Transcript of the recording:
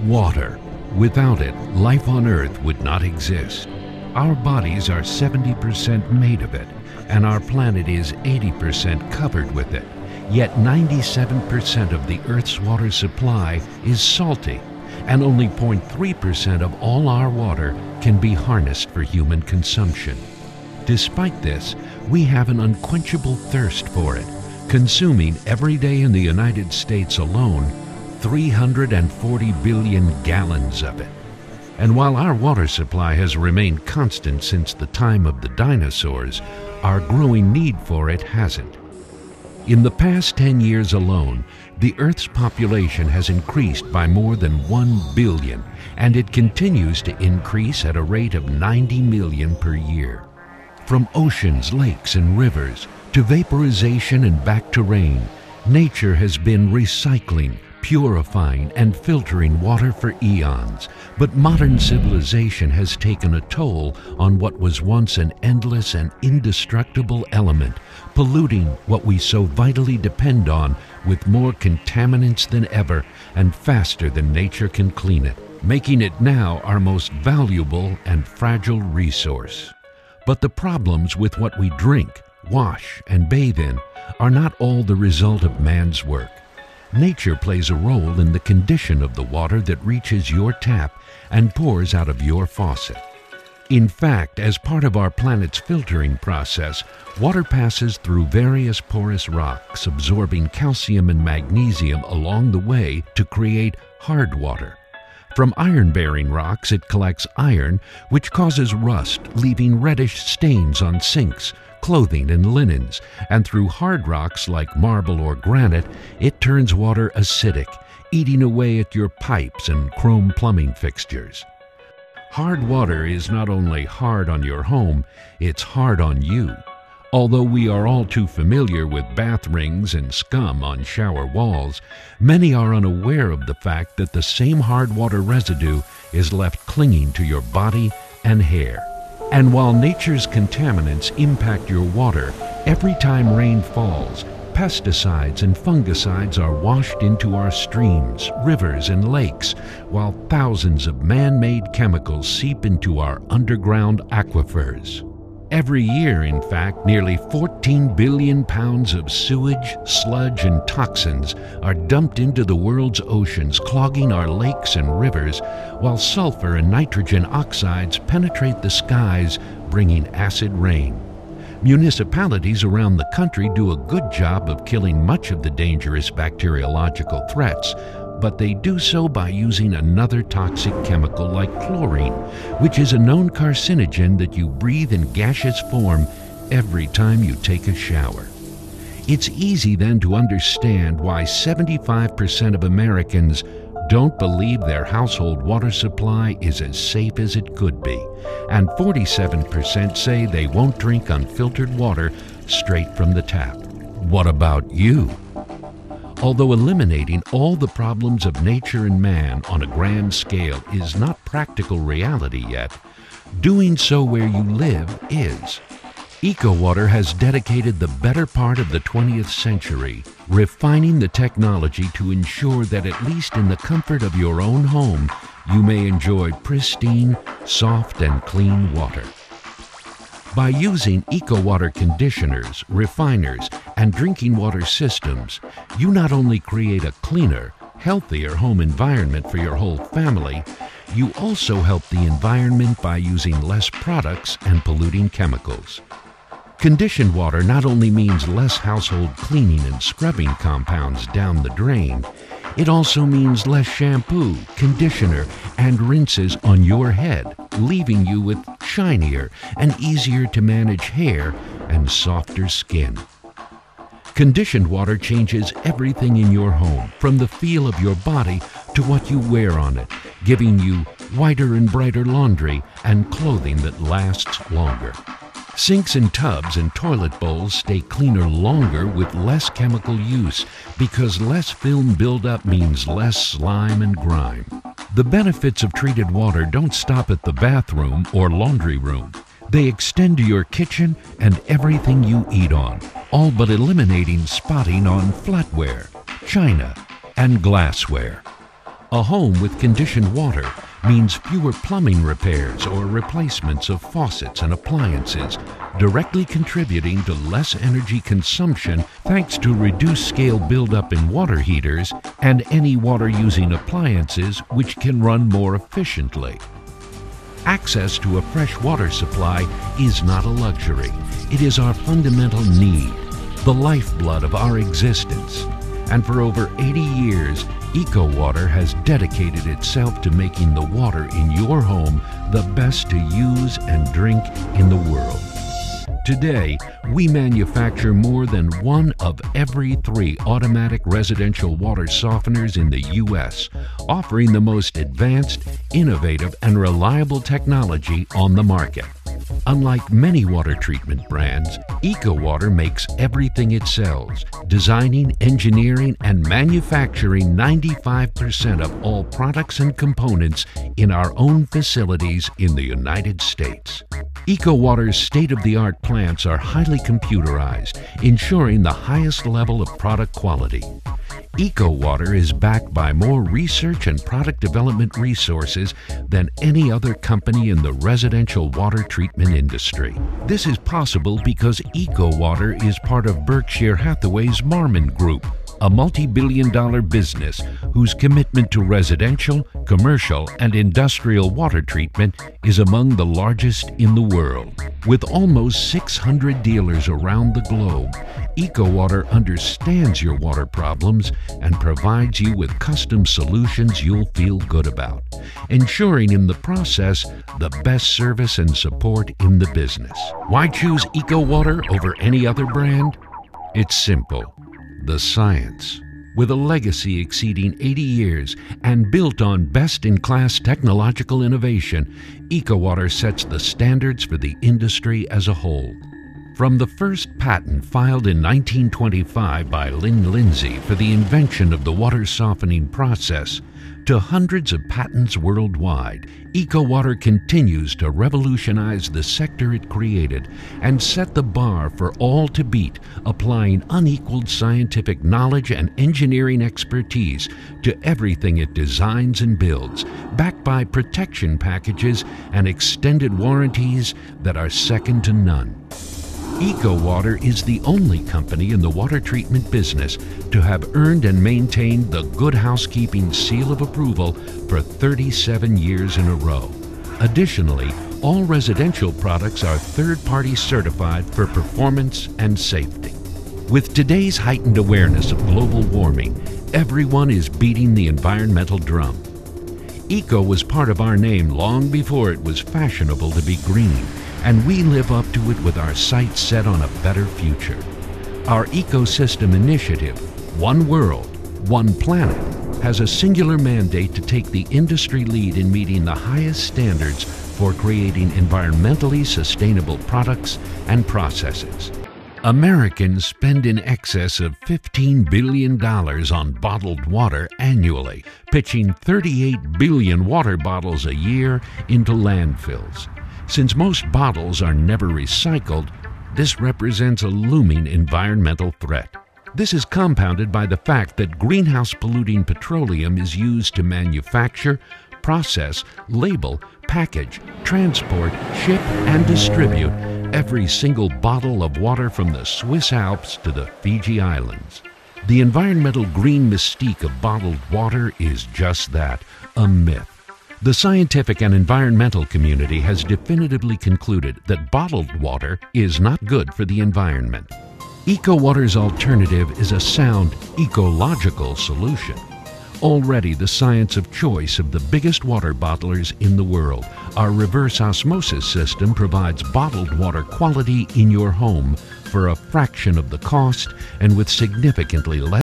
Water. Without it, life on Earth would not exist. Our bodies are 70% made of it, and our planet is 80% covered with it. Yet 97% of the Earth's water supply is salty, and only 0.3% of all our water can be harnessed for human consumption. Despite this, we have an unquenchable thirst for it, consuming every day in the United States alone 340 billion gallons of it. And while our water supply has remained constant since the time of the dinosaurs, our growing need for it hasn't. In the past 10 years alone, the Earth's population has increased by more than 1 billion, and it continues to increase at a rate of 90 million per year. From oceans, lakes, and rivers, to vaporization and back to rain, nature has been recycling, purifying, and filtering water for eons. But modern civilization has taken a toll on what was once an endless and indestructible element, polluting what we so vitally depend on with more contaminants than ever and faster than nature can clean it, making it now our most valuable and fragile resource. But the problems with what we drink, wash, and bathe in are not all the result of man's work. Nature plays a role in the condition of the water that reaches your tap and pours out of your faucet. In fact, as part of our planet's filtering process, water passes through various porous rocks, absorbing calcium and magnesium along the way to create hard water. From iron-bearing rocks, it collects iron, which causes rust, leaving reddish stains on sinks, clothing, and linens, and through hard rocks like marble or granite, it turns water acidic, eating away at your pipes and chrome plumbing fixtures. Hard water is not only hard on your home, it's hard on you. Although we are all too familiar with bath rings and scum on shower walls, many are unaware of the fact that the same hard water residue is left clinging to your body and hair. And while nature's contaminants impact your water, every time rain falls, pesticides and fungicides are washed into our streams, rivers, and lakes, while thousands of man-made chemicals seep into our underground aquifers. Every year, in fact, nearly 14 billion pounds of sewage, sludge, and toxins are dumped into the world's oceans, clogging our lakes and rivers, while sulfur and nitrogen oxides penetrate the skies, bringing acid rain. Municipalities around the country do a good job of killing much of the dangerous bacteriological threats, but they do so by using another toxic chemical like chlorine, which is a known carcinogen that you breathe in gaseous form every time you take a shower. It's easy then to understand why 75% of Americans don't believe their household water supply is as safe as it could be, and 47% say they won't drink unfiltered water straight from the tap. What about you? Although eliminating all the problems of nature and man on a grand scale is not practical reality yet, doing so where you live is. EcoWater has dedicated the better part of the 20th century refining the technology to ensure that at least in the comfort of your own home, you may enjoy pristine, soft, and clean water. By using EcoWater conditioners, refiners, and drinking water systems, you not only create a cleaner, healthier home environment for your whole family, you also help the environment by using less products and polluting chemicals. Conditioned water not only means less household cleaning and scrubbing compounds down the drain, it also means less shampoo, conditioner, and rinses on your head, leaving you with shinier and easier to manage hair and softer skin. Conditioned water changes everything in your home, from the feel of your body to what you wear on it, giving you whiter and brighter laundry and clothing that lasts longer. Sinks and tubs and toilet bowls stay cleaner longer with less chemical use because less film buildup means less slime and grime. The benefits of treated water don't stop at the bathroom or laundry room. They extend to your kitchen and everything you eat on, all but eliminating spotting on flatware, china, and glassware. A home with conditioned water means fewer plumbing repairs or replacements of faucets and appliances, directly contributing to less energy consumption thanks to reduced scale buildup in water heaters and any water-using appliances which can run more efficiently. Access to a fresh water supply is not a luxury. It is our fundamental need, the lifeblood of our existence. And for over 80 years, EcoWater has dedicated itself to making the water in your home the best to use and drink in the world. Today, we manufacture more than 1 of every 3 automatic residential water softeners in the U.S., offering the most advanced, innovative, and reliable technology on the market. Unlike many water treatment brands, EcoWater makes everything it sells, designing, engineering, and manufacturing 95% of all products and components in our own facilities in the United States. EcoWater's state-of-the-art plants are highly computerized, ensuring the highest level of product quality. EcoWater is backed by more research and product development resources than any other company in the residential water treatment industry. This is possible because EcoWater is part of Berkshire Hathaway's Marmon Group, a multi-billion-dollar business whose commitment to residential, commercial, and industrial water treatment is among the largest in the world. With almost 600 dealers around the globe, EcoWater understands your water problems and provides you with custom solutions you'll feel good about, ensuring in the process the best service and support in the business. Why choose EcoWater over any other brand? It's simple. The science. With a legacy exceeding 80 years and built on best-in-class technological innovation, EcoWater sets the standards for the industry as a whole. From the first patent filed in 1925 by Lynn Lindsay for the invention of the water softening process, to hundreds of patents worldwide, EcoWater continues to revolutionize the sector it created and set the bar for all to beat, applying unequaled scientific knowledge and engineering expertise to everything it designs and builds, backed by protection packages and extended warranties that are second to none. EcoWater is the only company in the water treatment business to have earned and maintained the Good Housekeeping Seal of Approval for 37 years in a row. Additionally, all residential products are third-party certified for performance and safety. With today's heightened awareness of global warming, everyone is beating the environmental drum. Eco was part of our name long before it was fashionable to be green, and we live up to it with our sights set on a better future. Our ecosystem initiative, One World, One Planet, has a singular mandate to take the industry lead in meeting the highest standards for creating environmentally sustainable products and processes. Americans spend in excess of $15 billion on bottled water annually, pitching 38 billion water bottles a year into landfills. Since most bottles are never recycled, this represents a looming environmental threat. This is compounded by the fact that greenhouse-polluting petroleum is used to manufacture, process, label, package, transport, ship, and distribute every single bottle of water from the Swiss Alps to the Fiji Islands. The environmental green mystique of bottled water is just that, a myth. The scientific and environmental community has definitively concluded that bottled water is not good for the environment. EcoWater's alternative is a sound, ecological solution. Already the science of choice of the biggest water bottlers in the world, our reverse osmosis system provides bottled water quality in your home for a fraction of the cost and with significantly less